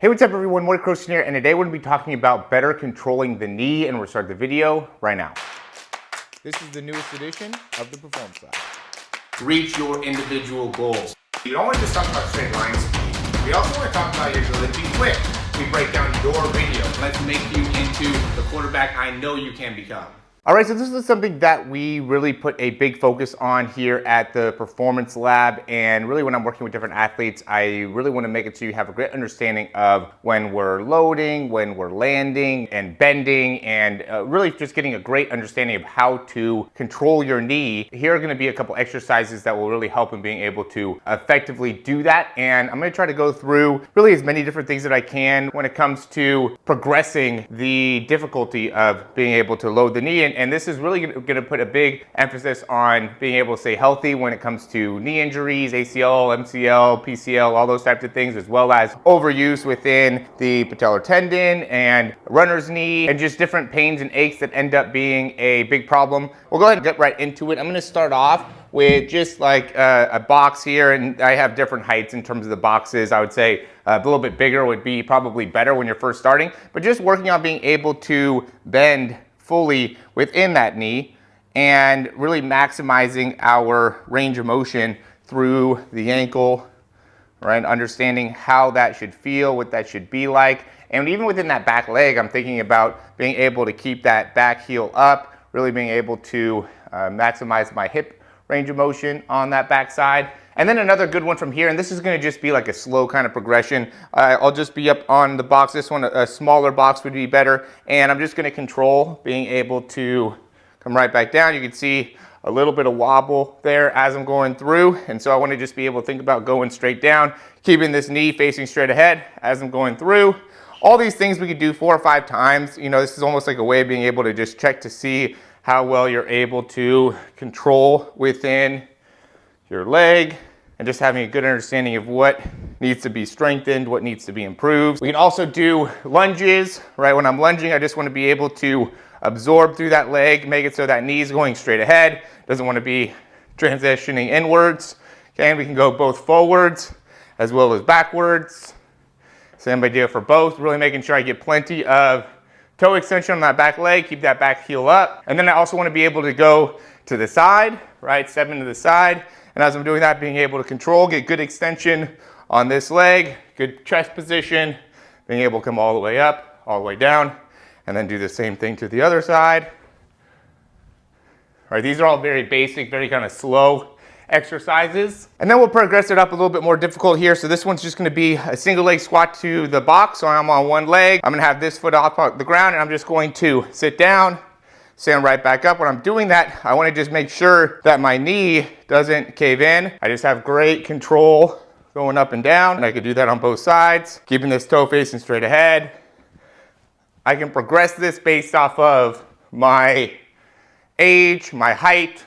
Hey, what's up everyone, Morey Croson here, and today we're going to be talking about better controlling the knee, and we'll start the video right now. This is the newest edition of the Performance Lab. Reach your individual goals. You don't want to just talk about straight line speed. We also want to talk about your ability to be quick. We break down your video. Let's make you into the quarterback I know you can become. All right, so this is something that we really put a big focus on here at the Performance Lab, and really when I'm working with different athletes, I really want to make it so you have a great understanding of when we're loading, when we're landing and bending, and really just getting a great understanding of how to control your knee. Here are going to be a couple exercises that will really help in being able to effectively do that, and I'm going to try to go through really as many different things that I can when it comes to progressing the difficulty of being able to load the knee. And this is really going to put a big emphasis on being able to stay healthy when it comes to knee injuries, ACL, MCL, PCL, all those types of things, as well as overuse within the patellar tendon and runner's knee, and just different pains and aches that end up being a big problem. We'll go ahead and get right into it. I'm going to start off with just like a box here, and I have different heights in terms of the boxes. I would say a little bit bigger would be probably better when you're first starting, but just working on being able to bend fully within that knee and really maximizing our range of motion through the ankle, right? Understanding how that should feel, what that should be like. And even within that back leg, I'm thinking about being able to keep that back heel up, really being able to maximize my hip range of motion on that back side. And then another good one from here, and this is going to just be like a slow kind of progression. I'll just be up on the box. This one, a smaller box would be better. And I'm just going to control being able to come right back down. You can see a little bit of wobble there as I'm going through. And so I want to just be able to think about going straight down, keeping this knee facing straight ahead as I'm going through. All these things we could do 4 or 5 times. You know, this is almost like a way of being able to just check to see how well you're able to control within your leg, and just having a good understanding of what needs to be strengthened, what needs to be improved. We can also do lunges, right? When I'm lunging, I just want to be able to absorb through that leg, make it so that knee is going straight ahead, doesn't want to be transitioning inwards. Okay, and we can go both forwards as well as backwards. Same idea for both, really making sure I get plenty of toe extension on that back leg, keep that back heel up. And then I also want to be able to go to the side, right? Step into the side. And as I'm doing that, being able to control, get good extension on this leg, good chest position, being able to come all the way up, all the way down, and then do the same thing to the other side. All right, these are all very basic, very kind of slow exercises. And then we'll progress it up a little bit more difficult here. So this one's just going to be a single leg squat to the box. So I'm on one leg. I'm going to have this foot off the ground, and I'm just going to sit down, stand right back up. When I'm doing that, I want to just make sure that my knee doesn't cave in. I just have great control going up and down, and I can do that on both sides, keeping this toe facing straight ahead. I can progress this based off of my age, my height,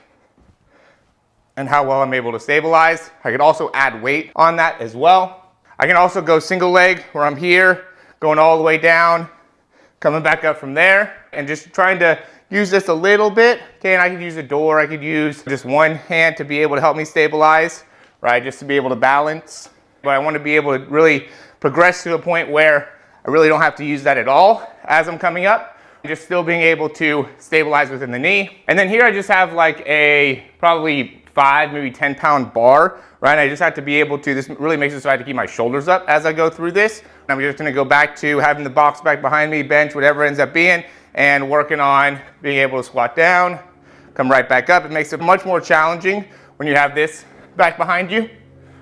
and how well I'm able to stabilize. I can also add weight on that as well. I can also go single leg where I'm here, going all the way down, coming back up from there, and just trying to use this a little bit. Okay, and I could use a door, I could use just one hand to be able to help me stabilize, right? Just to be able to balance. But I want to be able to really progress to a point where I really don't have to use that at all as I'm coming up. Just still being able to stabilize within the knee. And then here I just have like a probably 5, maybe 10 pound bar, right? I just have to be able to, this really makes it so I have to keep my shoulders up as I go through this. And I'm just gonna go back to having the box back behind me, bench, whatever it ends up being, and working on being able to squat down, come right back up. It makes it much more challenging when you have this back behind you. It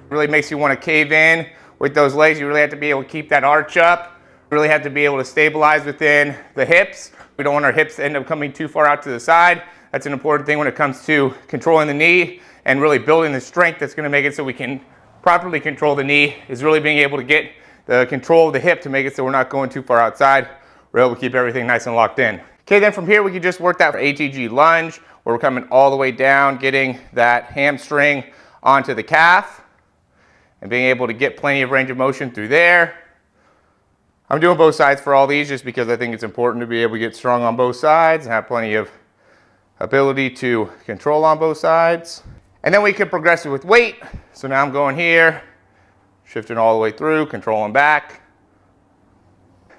really makes you wanna cave in with those legs. You really have to be able to keep that arch up, really have to be able to stabilize within the hips. We don't want our hips to end up coming too far out to the side. That's an important thing when it comes to controlling the knee and really building the strength that's going to make it so we can properly control the knee, is really being able to get the control of the hip to make it so we're not going too far outside. We're able to keep everything nice and locked in. Okay, then from here we can just work that for ATG lunge, where we're coming all the way down, getting that hamstring onto the calf and being able to get plenty of range of motion through there. I'm doing both sides for all these just because I think it's important to be able to get strong on both sides and have plenty of ability to control on both sides. And then we can progress it with weight. So now I'm going here, shifting all the way through, controlling back,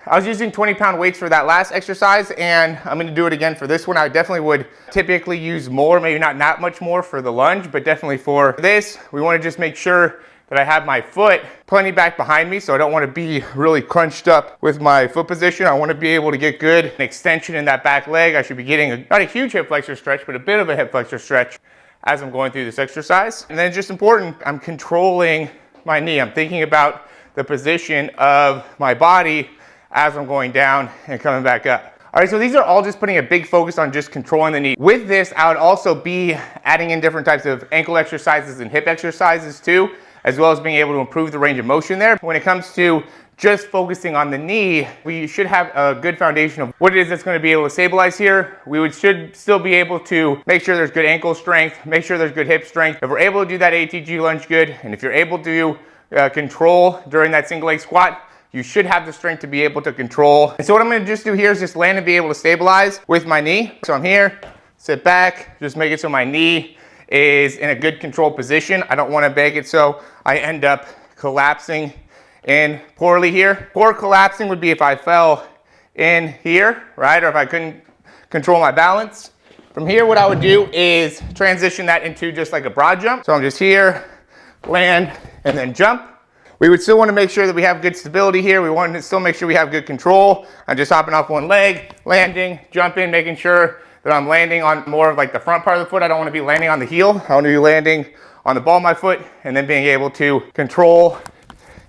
I was using 20-pound weights for that last exercise, and I'm gonna do it again for this one. I definitely would typically use more, maybe not that much more for the lunge, but definitely for this, we wanna just make sure that I have my foot plenty back behind me, so I don't wanna be really crunched up with my foot position. I wanna be able to get good extension in that back leg. I should be getting not a huge hip flexor stretch, but a bit of a hip flexor stretch as I'm going through this exercise. And then it's just important, I'm controlling my knee. I'm thinking about the position of my body as I'm going down and coming back up. All right, so these are all just putting a big focus on just controlling the knee. With this, I would also be adding in different types of ankle exercises and hip exercises too, as well as being able to improve the range of motion there. When it comes to just focusing on the knee, we should have a good foundation of what it is that's going to be able to stabilize here. Should still be able to make sure there's good ankle strength, make sure there's good hip strength. If we're able to do that ATG lunge good, and if you're able to control during that single leg squat, you should have the strength to be able to control. And so what I'm gonna just do here is just land and be able to stabilize with my knee. So I'm here, sit back, just make it so my knee is in a good control position. I don't wanna make it so I end up collapsing in poorly here. Poor collapsing would be if I fell in here, right? Or if I couldn't control my balance. From here, what I would do is transition that into just like a broad jump. So I'm just here, land, and then jump. We would still want to make sure that we have good stability here. We want to still make sure we have good control. I'm just hopping off one leg, landing, jumping, making sure that I'm landing on more of like the front part of the foot. I don't want to be landing on the heel. I want to be landing on the ball of my foot and then being able to control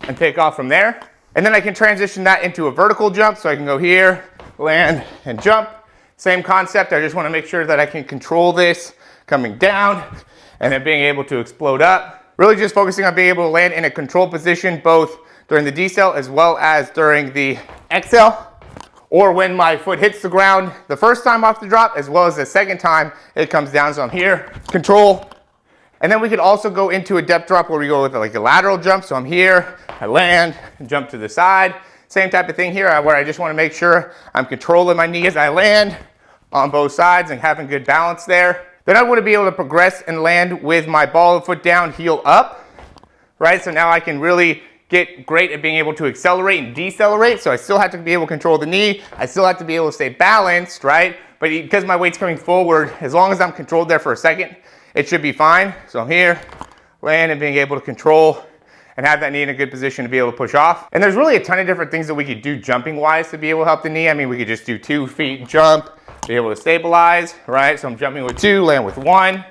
and take off from there. And then I can transition that into a vertical jump. So I can go here, land, and jump. Same concept. I just want to make sure that I can control this coming down and then being able to explode up. Really just focusing on being able to land in a controlled position both during the decel as well as during the exhale, or when my foot hits the ground the first time off the drop as well as the second time it comes down. So I'm here, control. And then we could also go into a depth drop where we go with like a lateral jump. So I'm here, I land, jump to the side. Same type of thing here where I just want to make sure I'm controlling my knee as I land on both sides and having good balance there. Then I want to be able to progress and land with my ball of foot down, heel up, right? So now I can really get great at being able to accelerate and decelerate. So I still have to be able to control the knee. I still have to be able to stay balanced, right? But because my weight's coming forward, as long as I'm controlled there for a second, it should be fine. So I'm here, land, and being able to control and have that knee in a good position to be able to push off. And there's really a ton of different things that we could do jumping wise to be able to help the knee. I mean, we could just do 2 feet jump, be able to stabilize, right? So I'm jumping with 2, land with 1.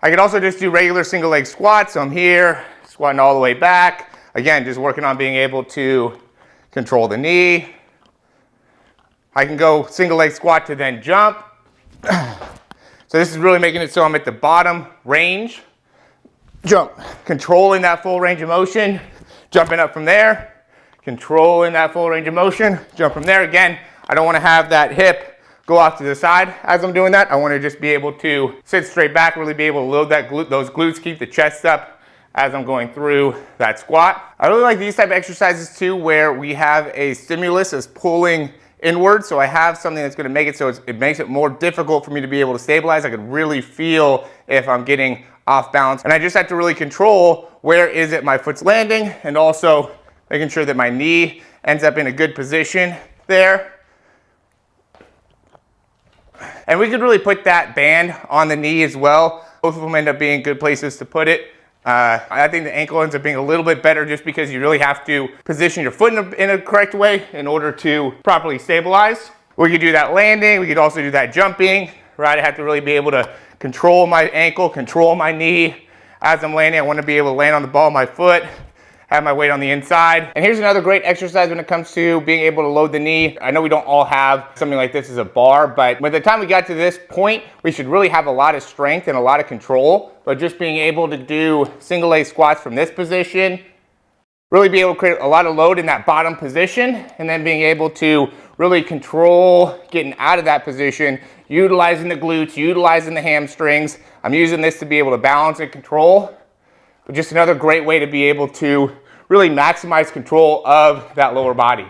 I could also just do regular single leg squats. So I'm here, squatting all the way back. Again, just working on being able to control the knee. I can go single leg squat to then jump. So this is really making it so I'm at the bottom range. Jump, controlling that full range of motion, jumping up from there, controlling that full range of motion, jump from there. Again, I don't want to have that hip go off to the side as I'm doing that. I want to just be able to sit straight back, really be able to load that those glutes, keep the chest up as I'm going through that squat. I really like these type of exercises too, where we have a stimulus that's pulling inward. So I have something that's going to make it so it makes it more difficult for me to be able to stabilize. I could really feel if I'm getting off balance. And I just have to really control where is it my foot's landing, and also making sure that my knee ends up in a good position there. And we could really put that band on the knee as well. Both of them end up being good places to put it. I think the ankle ends up being a little bit better just because you really have to position your foot in a correct way in order to properly stabilize. We could do that landing. We could also do that jumping, right? I have to really be able to control my ankle, control my knee. As I'm landing, I want to be able to land on the ball of my foot, have my weight on the inside. And here's another great exercise when it comes to being able to load the knee. I know we don't all have something like this as a bar, but by the time we got to this point, we should really have a lot of strength and a lot of control. But just being able to do single leg squats from this position, really be able to create a lot of load in that bottom position, and then being able to really control getting out of that position, utilizing the glutes, utilizing the hamstrings. I'm using this to be able to balance and control. But just another great way to be able to really maximize control of that lower body.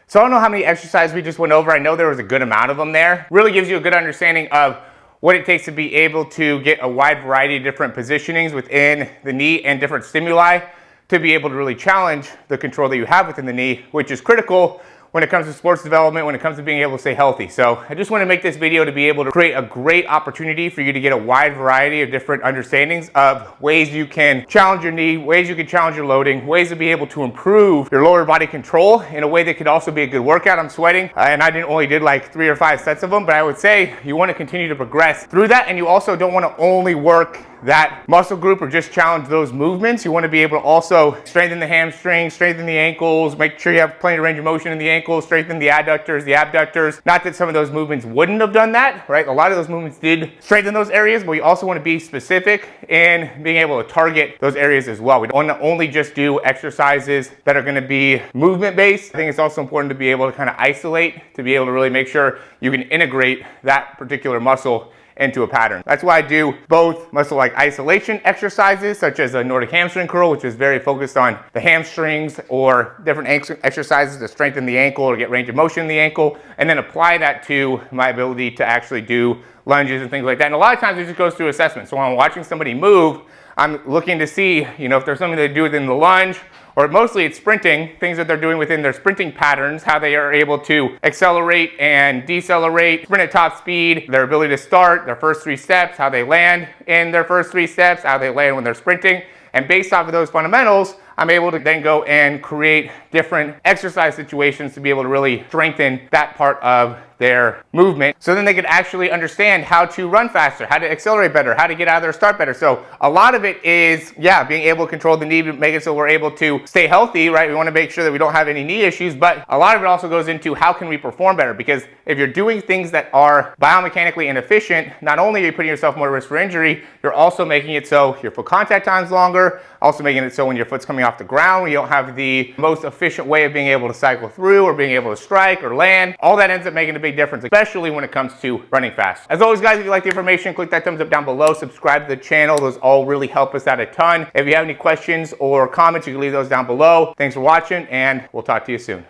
So I don't know how many exercises we just went over. I know there was a good amount of them there. Really gives you a good understanding of what it takes to be able to get a wide variety of different positionings within the knee and different stimuli to be able to really challenge the control that you have within the knee, which is critical when it comes to sports development, when it comes to being able to stay healthy. So I just want to make this video to be able to create a great opportunity for you to get a wide variety of different understandings of ways you can challenge your knee, ways you can challenge your loading, ways to be able to improve your lower body control in a way that could also be a good workout. I'm sweating, and I didn't only did like 3 or 5 sets of them, but I would say you want to continue to progress through that, and you also don't want to only work that muscle group or just challenge those movements. You want to be able to also strengthen the hamstrings, strengthen the ankles, make sure you have plenty of range of motion in the ankles, strengthen the adductors, the abductors. Not that some of those movements wouldn't have done that, right? A lot of those movements did strengthen those areas, but you also want to be specific in being able to target those areas as well. We don't want to only just do exercises that are going to be movement based. I think it's also important to be able to kind of isolate, to be able to really make sure you can integrate that particular muscle into a pattern. That's why I do both muscle like isolation exercises, such as a Nordic hamstring curl, which is very focused on the hamstrings, or different exercises to strengthen the ankle or get range of motion in the ankle, and then apply that to my ability to actually do lunges and things like that. And a lot of times it just goes through assessment. So when I'm watching somebody move, I'm looking to see, if there's something they do within the lunge, or mostly it's sprinting, things that they're doing within their sprinting patterns, how they are able to accelerate and decelerate, sprint at top speed, their ability to start, their first 3 steps, how they land in their first 3 steps, how they land when they're sprinting. And based off of those fundamentals, I'm able to then go and create different exercise situations to be able to really strengthen that part of their movement, so then they could actually understand how to run faster, how to accelerate better, how to get out of there, start better. So a lot of it is, being able to control the knee to make it so we're able to stay healthy, right? We want to make sure that we don't have any knee issues, but a lot of it also goes into how can we perform better, because if you're doing things that are biomechanically inefficient, not only are you putting yourself more at risk for injury, you're also making it so your foot contact time's longer, also making it so when your foot's coming off the ground, you don't have the most efficient way of being able to cycle through or being able to strike or land. All that ends up making a big difference, especially when it comes to running fast. As always, guys, if you like the information, click that thumbs up down below, subscribe to the channel. Those all really help us out a ton. If you have any questions or comments, you can leave those down below. Thanks for watching, and we'll talk to you soon.